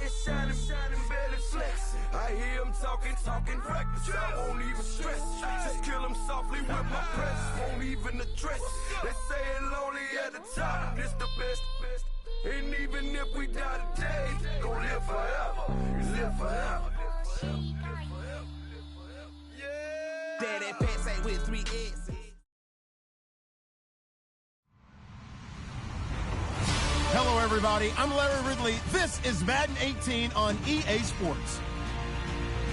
shining, belly flex. I hear him talking reckless. I won't even stress. Just kill him softly with my press. Won't even address. They say it lonely at the top. This the best. And even if we die today, gon' live forever. Live forever. Daddy Patsy with 3 S's. Hello, everybody. I'm Larry Ridley. This is Madden 18 on EA Sports.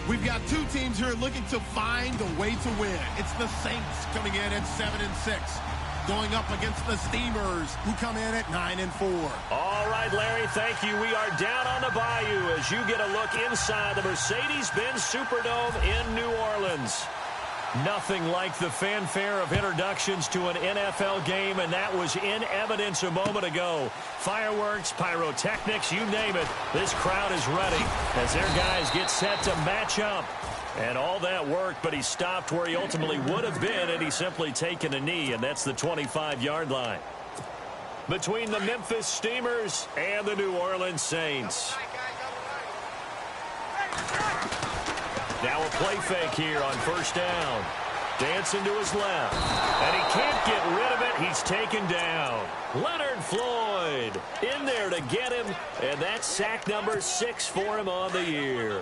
We've got two teams here looking to find a way to win. It's the Saints coming in at 7-6, going up against the Steamers, who come in at 9-4. All right, Larry, thank you. We are down on the bayou as you get a look inside the Mercedes-Benz Superdome in New Orleans. Nothing like the fanfare of introductions to an NFL game, and that was in evidence a moment ago. Fireworks, pyrotechnics, you name it. This crowd is ready as their guys get set to match up. And all that worked, but he stopped where he ultimately would have been had he simply taken a knee, and that's the 25-yard line. Between the Memphis Steamers and the New Orleans Saints. Now a play fake here on first down. Dancing to his left. And he can't get rid of it. He's taken down. Leonard Floyd in there to get him. And that's sack number 6 for him on the year.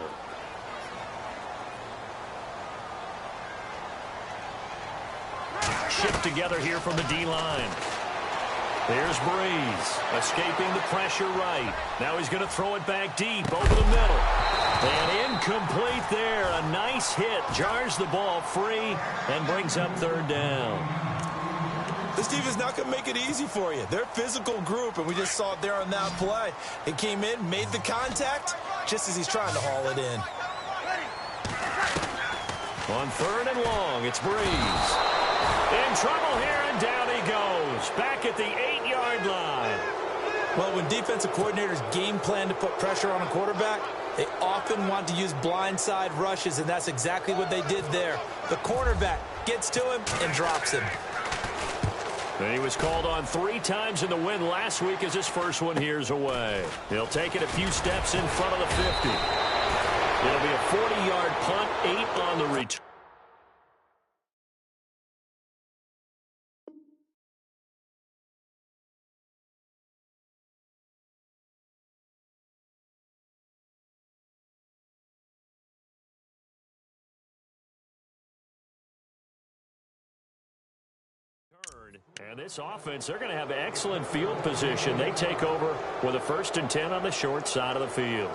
Shipped together here from the D-line. There's Breeze, escaping the pressure right. Now he's going to throw it back deep over the middle. And incomplete there. A nice hit. Jars the ball free and brings up third down. This defense is not going to make it easy for you. They're a physical group, and we just saw it there on that play. It came in, made the contact, just as he's trying to haul it in. On third and long, it's Breeze. In trouble here, and down he goes. Back at the 8-yard line. Well, when defensive coordinators game plan to put pressure on a quarterback, they often want to use blindside rushes, and that's exactly what they did there. The cornerback gets to him and drops him. And he was called on 3 times in the win last week as his first one here's away. He'll take it a few steps in front of the 50. It'll be a 40-yard punt, 8 on the return. And this offense, they're going to have excellent field position. They take over with a 1st and 10 on the short side of the field.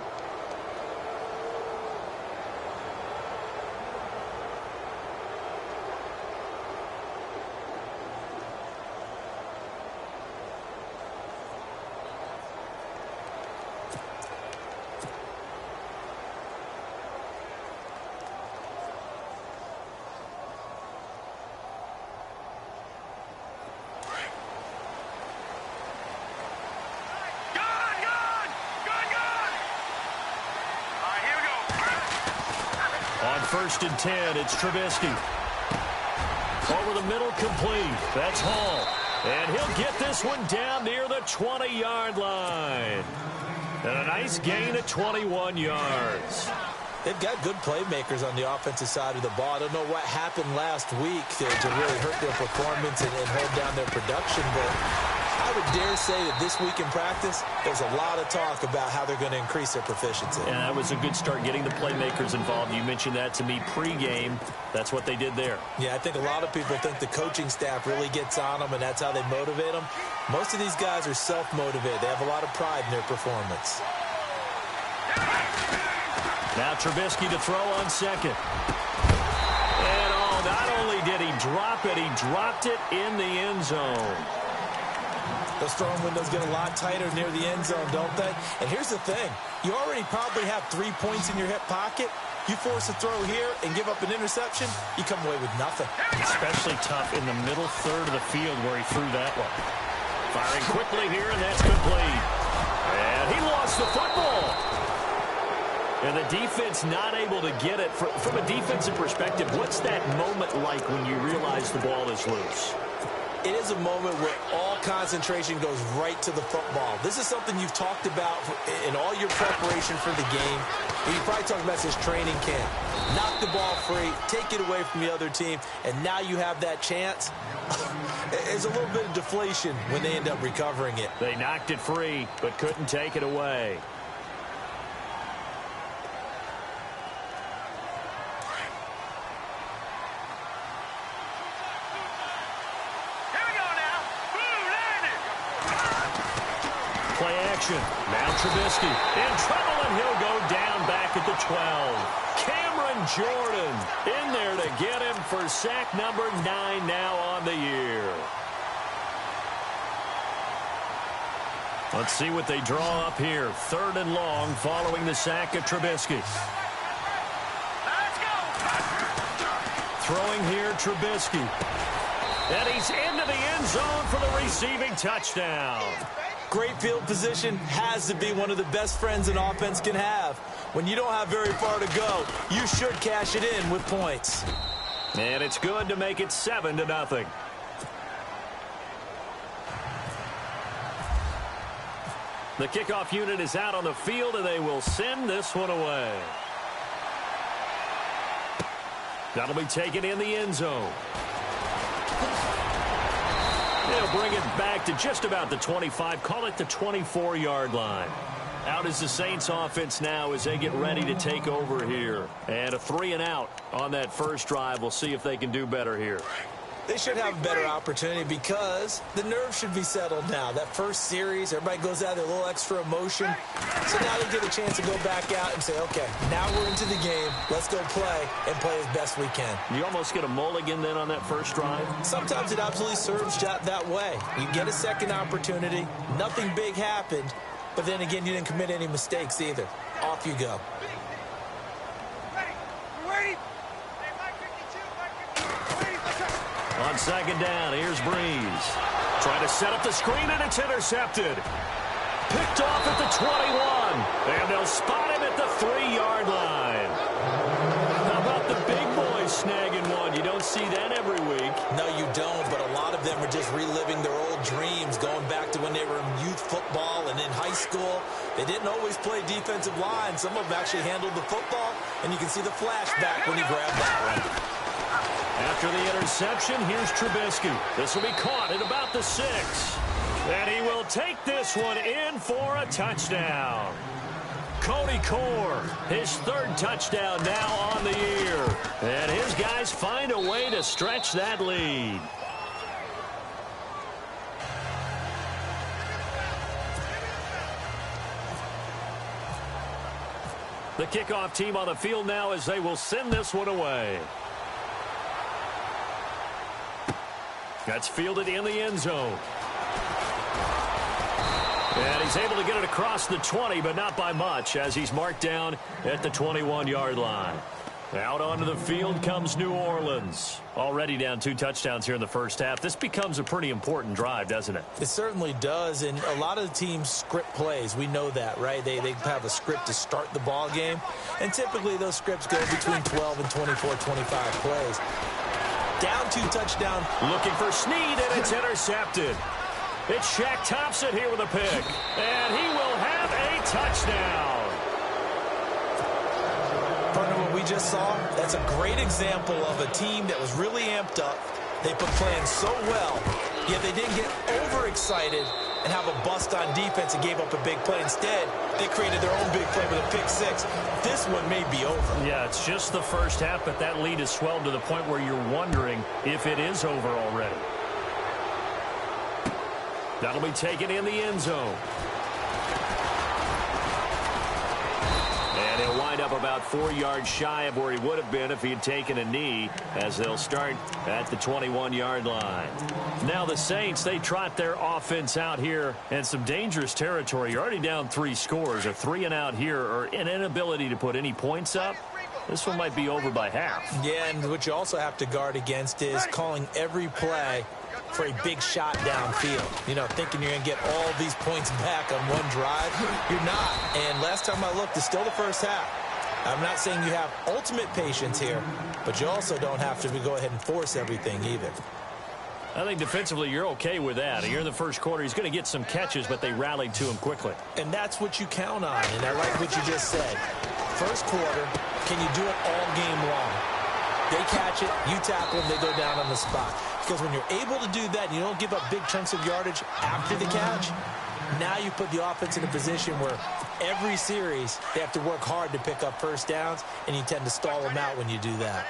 On 1st and 10, it's Trubisky. Over the middle, complete. That's Hall. And he'll get this one down near the 20-yard line. And a nice gain of 21 yards. They've got good playmakers on the offensive side of the ball. I don't know what happened last week to really hurt their performance and hold down their production, but I would dare say that this week in practice, there's a lot of talk about how they're going to increase their proficiency. And that was a good start getting the playmakers involved. You mentioned that to me pregame. That's what they did there. Yeah, I think a lot of people think the coaching staff really gets on them, and that's how they motivate them. Most of these guys are self-motivated. They have a lot of pride in their performance. Now Trubisky to throw on second. And not only did he drop it, he dropped it in the end zone. Those throwing windows get a lot tighter near the end zone, don't they? And here's the thing. You already probably have 3 points in your hip pocket. You force a throw here and give up an interception, you come away with nothing. Especially tough in the middle third of the field where he threw that one. Firing quickly here, and that's complete. And he lost the football. And the defense not able to get it. From a defensive perspective, what's that moment like when you realize the ball is loose? it is a moment where all concentration goes right to the football. This is something you've talked about in all your preparation for the game. And you probably talked about this training camp. Knock the ball free, take it away from the other team, and now you have that chance. There's a little bit of deflation when they end up recovering it. They knocked it free, but couldn't take it away. Play action. Now Trubisky in trouble, and he'll go down back at the 12. Cameron Jordan in there to get him for sack number 9 now on the year. Let's see what they draw up here. 3rd and long following the sack of Trubisky. Throwing here, Trubisky. And he's into the end zone for the receiving touchdown. Great field position has to be one of the best friends an offense can have. When you don't have very far to go, you should cash it in with points. And it's good to make it 7-0. The kickoff unit is out on the field, and they will send this one away. That'll be taken in the end zone. They'll bring it back to just about the 25, call it the 24-yard line. Out is the Saints offense now as they get ready to take over here. And a 3-and-out on that first drive. We'll see if they can do better here. They should have a better opportunity because the nerves should be settled now. That first series, everybody goes out there, a little extra emotion. So now they get a chance to go back out and say, okay, now we're into the game. Let's go play and play as best we can. You almost get a mulligan then on that first drive? Sometimes it absolutely serves that way. You get a second opportunity. Nothing big happened. But then again, you didn't commit any mistakes either. Off you go. On 2nd down, here's Breeze. Trying to set up the screen, and it's intercepted. Picked off at the 21. And they'll spot him at the 3-yard line. How about the big boys snagging one? You don't see that every week. No, you don't, but a lot of them are just reliving their old dreams, going back to when they were in youth football and in high school. They didn't always play defensive line. Some of them actually handled the football, and you can see the flashback when he grabbed that one. After the interception, here's Trubisky. This will be caught at about the 6. And he will take this one in for a touchdown. Cody Core, his 3rd touchdown now on the year. And his guys find a way to stretch that lead. The kickoff team on the field now as they will send this one away. That's fielded in the end zone. And he's able to get it across the 20, but not by much, as he's marked down at the 21-yard line. Out onto the field comes New Orleans. Already down 2 touchdowns here in the first half. This becomes a pretty important drive, doesn't it? It certainly does, and a lot of the teams script plays. We know that, right? They have a script to start the ball game, and typically those scripts go between 12 and 24, 25 plays. Down 2 touchdown. Looking for Snead, and it's intercepted. It's Shaq Thompson here with a pick. And he will have a touchdown. Partner, what we just saw, that's a great example of a team that was really amped up. They put plans so well, yet they didn't get overexcited and have a bust on defense and gave up a big play. Instead, they created their own big play with a pick 6. This one may be over. Yeah, it's just the first half, but that lead has swelled to the point where you're wondering if it is over already. That'll be taken in the end zone. And he'll wind up about 4 yards shy of where he would have been if he had taken a knee, as they'll start at the 21-yard line. Now the Saints, they trot their offense out here in some dangerous territory. You're already down 3 scores. A 3-and-out here, or an inability to put any points up. This one might be over by half. Yeah, and what you also have to guard against is calling every play for a big shot downfield. You know, thinking you're going to get all these points back on one drive. You're not. And last time I looked, it's still the first half. I'm not saying you have ultimate patience here, but you also don't have to go ahead and force everything either. I think defensively you're okay with that. Here in the first quarter, he's going to get some catches, but they rallied to him quickly. And that's what you count on, and I like what you just said. First quarter, can you do it all game long? They catch it, you tackle them, they go down on the spot. Because when you're able to do that and you don't give up big chunks of yardage after the catch, now you put the offense in a position where every series they have to work hard to pick up first downs, and you tend to stall them out when you do that.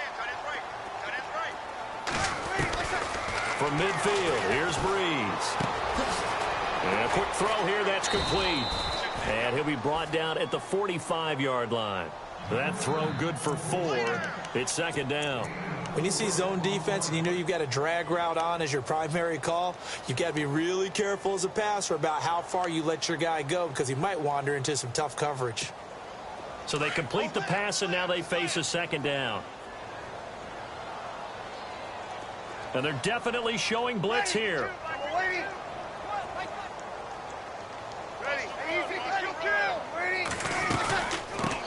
From midfield, here's Breeze. And a quick throw here, that's complete. And he'll be brought down at the 45-yard line. That throw good for 4. It's second down. When you see zone defense and you know you've got a drag route on as your primary call, you've got to be really careful as a passer about how far you let your guy go because he might wander into some tough coverage. So they complete the pass, and now they face a second down. And they're definitely showing blitz here.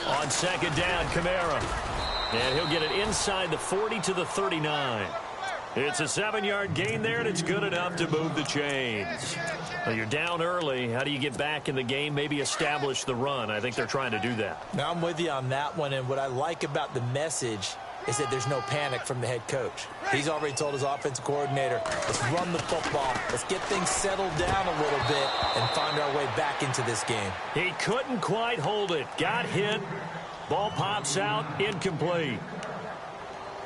On second down, Kamara. And he'll get it inside the 40 to the 39. It's a 7-yard gain there, and it's good enough to move the chains. Well, you're down early. How do you get back in the game? Maybe establish the run. I think they're trying to do that. Now, I'm with you on that one, and what I like about the message is that there's no panic from the head coach. He's already told his offensive coordinator, let's run the football, let's get things settled down a little bit and find our way back into this game. He couldn't quite hold it. Got hit. Ball pops out, incomplete.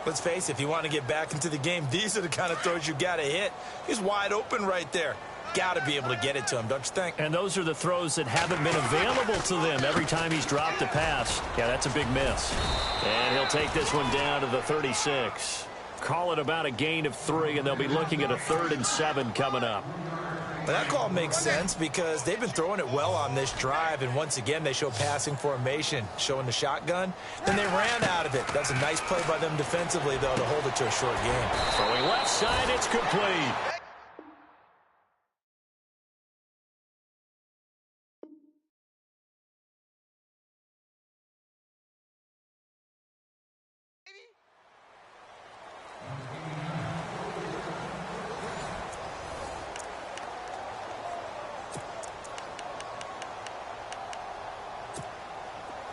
Let's face it, if you want to get back into the game, these are the kind of throws you got to hit. He's wide open right there. Got to be able to get it to him, don't you think? And those are the throws that haven't been available to them every time he's dropped a pass. Yeah, that's a big miss. And he'll take this one down to the 36. Call it about a gain of 3, and they'll be looking at a 3rd and 7 coming up. But that call makes sense because they've been throwing it well on this drive, and once again they show passing formation, showing the shotgun. Then they ran out of it. That's a nice play by them defensively, though, to hold it to a short game. Throwing left side, it's complete.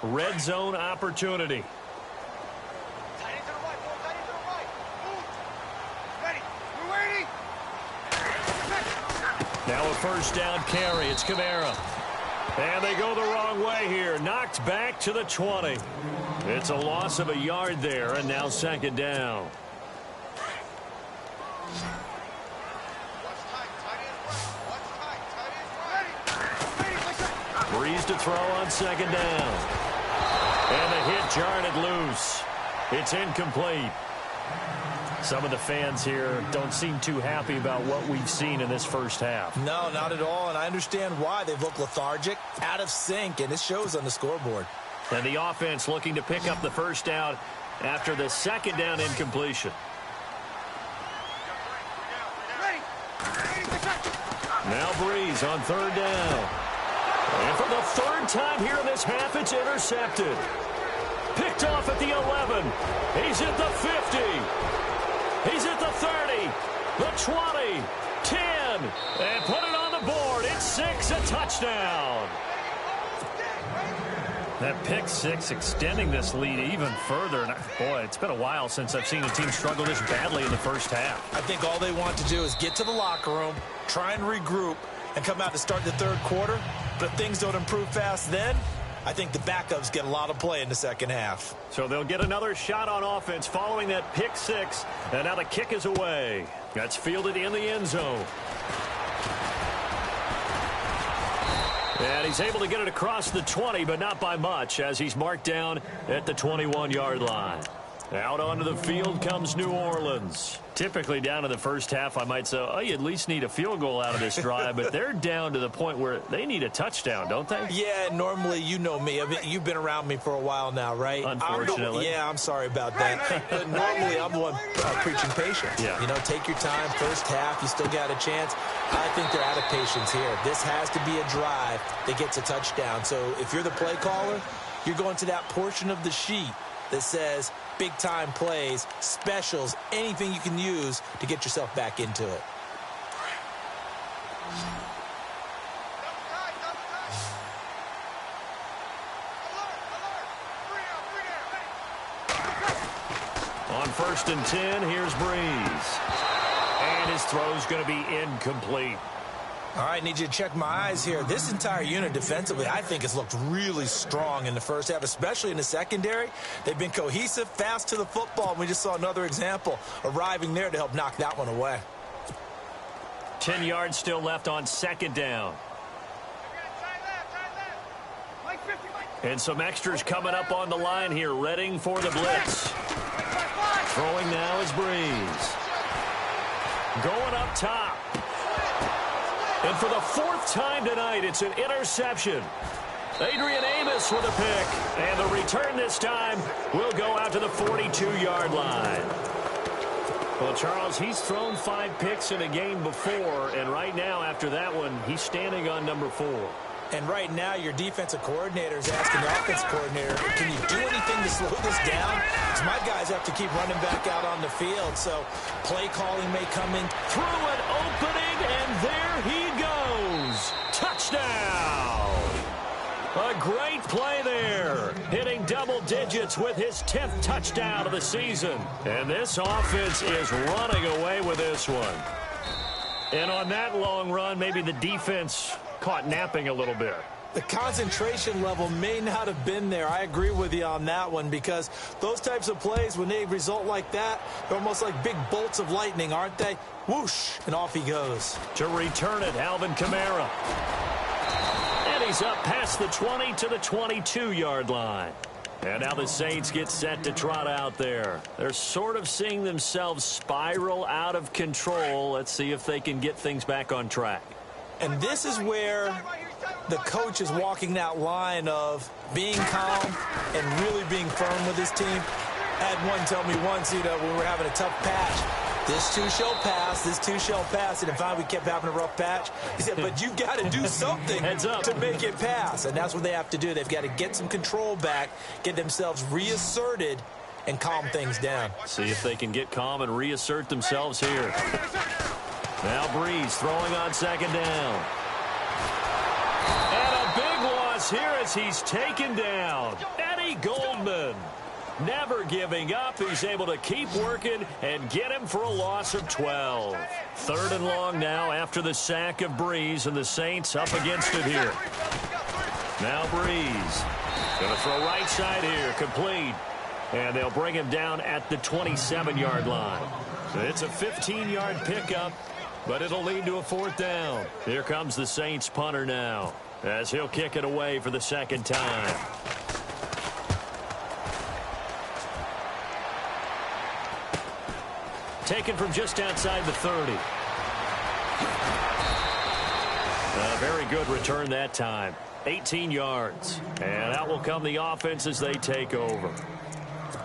Red zone opportunity. Now a first down carry. It's Kamara. And they go the wrong way here. Knocked back to the 20. It's a loss of a yard there, and now second down. Breeze to throw on second down. And the hit jarred it loose. It's incomplete. Some of the fans here don't seem too happy about what we've seen in this first half. No, not at all, and I understand why. They've looked lethargic, out of sync, and it shows on the scoreboard. And the offense looking to pick up the first down after the second down incompletion. Now Breeze on third down. And for the 3rd time here in this half, it's intercepted. Picked off at the 11. He's at the 50. He's at the 30. The 20. 10. And put it on the board. It's 6, a touchdown. That pick 6 extending this lead even further. And boy, it's been a while since I've seen a team struggle this badly in the first half. I think all they want to do is get to the locker room, try and regroup, and come out to start the third quarter. But if things don't improve fast then, I think the backups get a lot of play in the second half. So they'll get another shot on offense following that pick 6. And now the kick is away. That's fielded in the end zone. And he's able to get it across the 20, but not by much, as he's marked down at the 21-yard line. Out onto the field comes New Orleans. Typically down in the first half, I might say, oh, you at least need a field goal out of this drive, but they're down to the point where they need a touchdown, don't they? Yeah, normally, you know me. You've been around me for a while now, right? Unfortunately. I'm sorry about that. But normally, I'm the one preaching patience. Yeah. You know, take your time. First half, you still got a chance. I think they're out of patience here. This has to be a drive that gets a touchdown. So if you're the play caller, you're going to that portion of the sheet that says, big-time plays, specials, anything you can use to get yourself back into it. On 1st and 10, here's Breeze. And his throw's going to be incomplete. All right, need you to check my eyes here. This entire unit defensively, I think, has looked really strong in the first half, especially in the secondary. They've been cohesive, fast to the football, and we just saw another example arriving there to help knock that one away. 10 yards still left on 2nd down. And some extras coming up on the line here, readying for the blitz. Throwing now is Breeze. Going up top. And for the 4th time tonight, it's an interception. Adrian Amos with a pick. And the return this time will go out to the 42-yard line. Well, Charles, he's thrown 5 picks in a game before, and right now, after that one, he's standing on number 4. And right now, your defensive coordinator is asking the offensive coordinator, can you do anything to slow this down? Because my guys have to keep running back out on the field, so play calling may come in. Through an opening, and there he goes. Touchdown! A great play there. Hitting double digits with his 10th touchdown of the season. And this offense is running away with this one. And on that long run, maybe the defense caught napping a little bit. The concentration level may not have been there. I agree with you on that one, because those types of plays, when they result like that, they're almost like big bolts of lightning, aren't they? Whoosh, and off he goes. To return it, Alvin Kamara. And he's up past the 20 to the 22-yard line. And now the Saints get set to trot out there. They're sort of seeing themselves spiral out of control. Let's see if they can get things back on track. And this is where the coach is walking that line of being calm and really being firm with his team. I had one tell me once, when we were having a tough patch, this too shall pass, this too shall pass. And finally we kept having a rough patch. He said, but you got to do something to make it pass. And that's what they have to do. They've got to get some control back, get themselves reasserted, and calm things down. See if they can get calm and reassert themselves here. Now Breeze throwing on 2nd down. And a big loss here as he's taken down. Eddie Goldman. Never giving up. He's able to keep working and get him for a loss of 12. 3rd and long now after the sack of Breeze, and the Saints up against it here. Now Breeze. Going to throw right side here. Complete. And they'll bring him down at the 27-yard line. It's a 15-yard pickup, but it'll lead to a 4th down. Here comes the Saints punter now, as he'll kick it away for the 2nd time. Taken from just outside the 30. A very good return that time. 18 yards. And out will come the offense as they take over.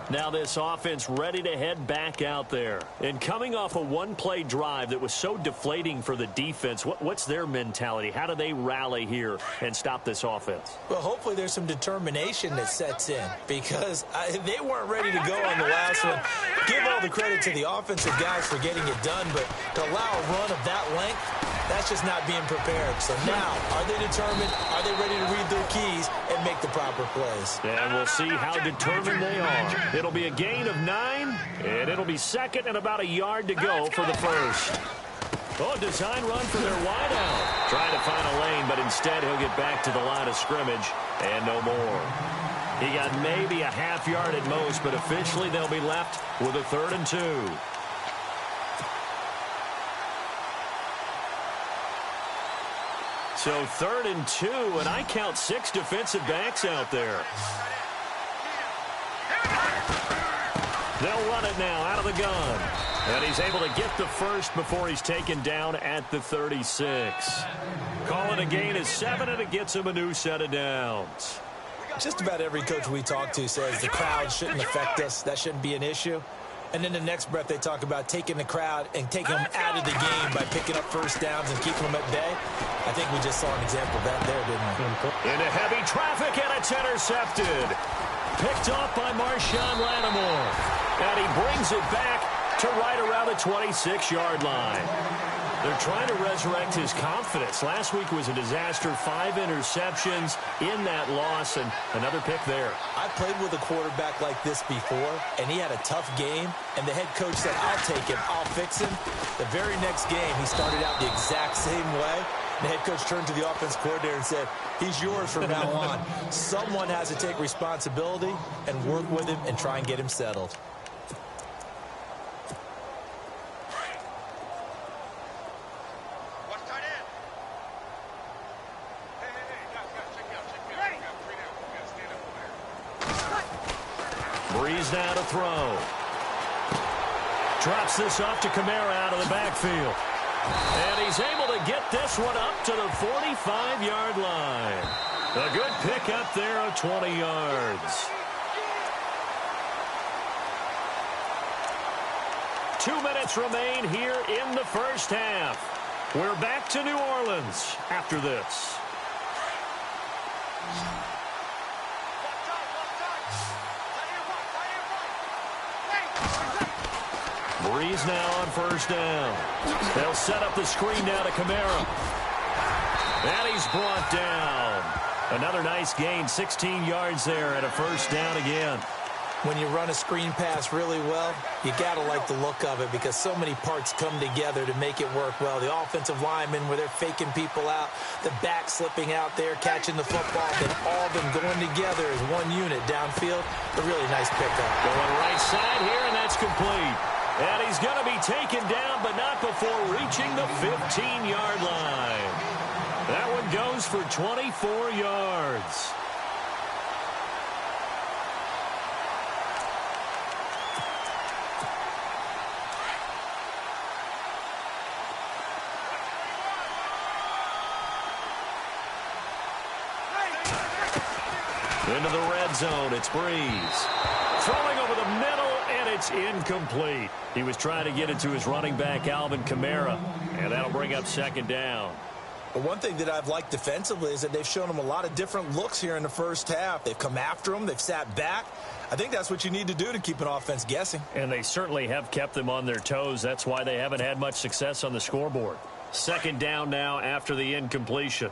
Now this offense ready to head back out there. And coming off a one-play drive that was so deflating for the defense, what's their mentality? How do they rally here and stop this offense? Well, hopefully there's some determination that sets in, because they weren't ready to go on the last one. Give all the credit to the offensive guys for getting it done, but to allow a run of that length, that's just not being prepared. So now, are they determined? Are they ready to read their keys and make the proper plays? And we'll see how determined they are. It'll be a gain of 9, and it'll be 2nd and about a yard to go for the 1st. Oh, design run for their wideout. Trying to find a lane, but instead he'll get back to the line of scrimmage and no more. He got maybe a half yard at most, but officially they'll be left with a 3rd and 2. So 3rd and 2, and I count 6 defensive backs out there. They'll run it now out of the gun. And he's able to get the 1st before he's taken down at the 36. Calling a gain is 7, and it gets him a new set of downs. Just about every coach we talk to says the crowd shouldn't affect us. That shouldn't be an issue. And then the next breath they talk about taking the crowd and taking them out of the game by picking up 1st downs and keeping them at bay. I think we just saw an example of that there, didn't we? Into heavy traffic, and it's intercepted. picked off by Marshawn Lattimore. And he brings it back to right around the 26-yard line. They're trying to resurrect his confidence. Last week was a disaster, 5 interceptions in that loss, and another pick there. I played with a quarterback like this before, and he had a tough game, and the head coach said, I'll take him, I'll fix him. The very next game, he started out the exact same way. The head coach turned to the offense coordinator and said, he's yours from now on. Someone has to take responsibility and work with him and try and get him settled. Breeze now to throw. Drops this off to Kamara out of the backfield. And he's able to get this one up to the 45-yard line. A good pick up there of 20 yards. 2 minutes remain here in the first half. We're back to New Orleans after this. Breeze now on first down. They'll set up the screen now to Kamara. And he's brought down. Another nice gain, 16 yards there and a first down again. When you run a screen pass really well, you got to like the look of it because so many parts come together to make it work well. The offensive linemen, where they're faking people out, the back slipping out there, catching the football, then all of them going together as one unit downfield. A really nice pickup. Going right side here, and that's complete. And he's going to be taken down, but not before reaching the 15-yard line. That one goes for 24 yards. Into the red zone, it's Breeze. Throwing over the middle, and it's incomplete. He was trying to get it to his running back, Alvin Kamara, and that'll bring up second down. But one thing that I've liked defensively is that they've shown him a lot of different looks here in the first half. They've come after him. They've sat back. I think that's what you need to do to keep an offense guessing. And they certainly have kept them on their toes. That's why they haven't had much success on the scoreboard. Second down now after the incompletion.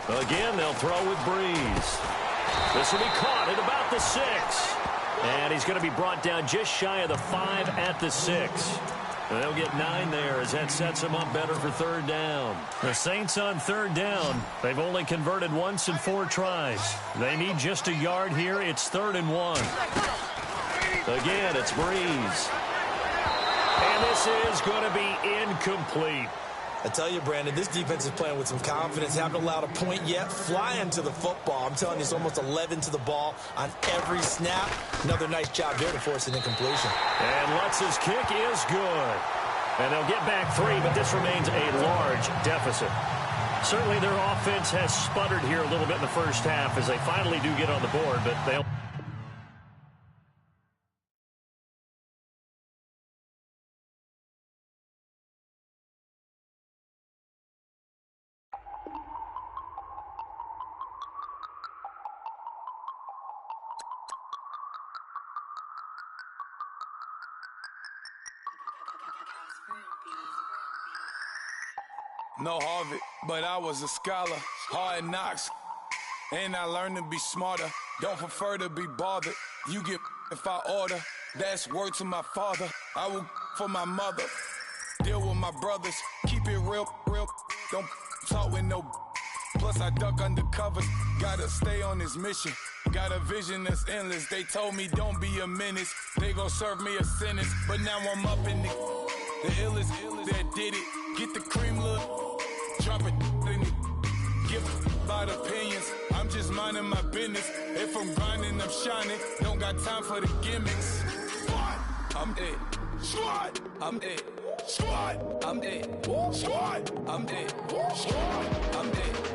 Again, they'll throw with Breeze. This will be caught at about the 6. And he's going to be brought down just shy of the 5 at the 6. And they'll get 9 there as that sets them up better for third down. The Saints on third down. They've only converted once in 4 tries. They need just a yard here. It's 3rd and 1. Again, it's Breeze. And this is going to be incomplete. I tell you, Brandon, this defense is playing with some confidence. Haven't allowed a point yet. Flying to the football. I'm telling you, it's almost 11 to the ball on every snap. Another nice job there to force an incompletion. And Lutz's kick is good. And they'll get back 3, but this remains a large deficit. Certainly their offense has sputtered here a little bit in the first half as they finally do get on the board, but they'll... No Harvard, but I was a scholar. Hard knocks, and I learned to be smarter. Don't prefer to be bothered. You get if I order. That's word to my father. I will for my mother. Deal with my brothers. Keep it real, real. Don't talk with no. Plus I duck undercover. Gotta stay on this mission. Got a vision that's endless. They told me don't be a menace. They gon' serve me a sentence. But now I'm up in the illest that did it. Get the cream look. Drop it in it. Give about opinions. I'm just minding my business. If I'm grinding, I'm shining. Don't got time for the gimmicks. Squad, I'm it. Squad, I'm it. Squad, I'm it. Squad, I'm it. Squad, I'm it.